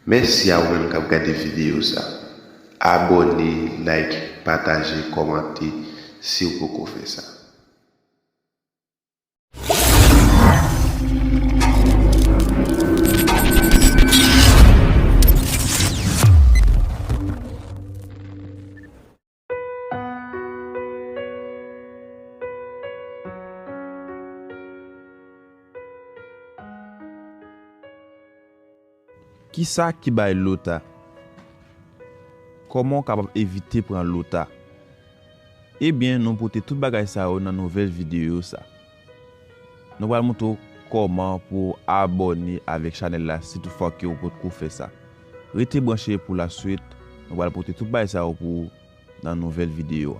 Merci à vous qui avez regardé la vidéo. Abonnez, like, partagez, commentez si vous pouvez faire ça. Kisa qui bay lota? Comment capable éviter prendre lota? Ebyn, nous porter tout bagay ça dans nouvelle vidéo ça. Nous allons montrer comment pour abonner avec channel là si toutefois que vous pouvez faire ça. Restez branché pour la suite. Nous allons porter tout bagay ça pour dans nouvelle vidéo.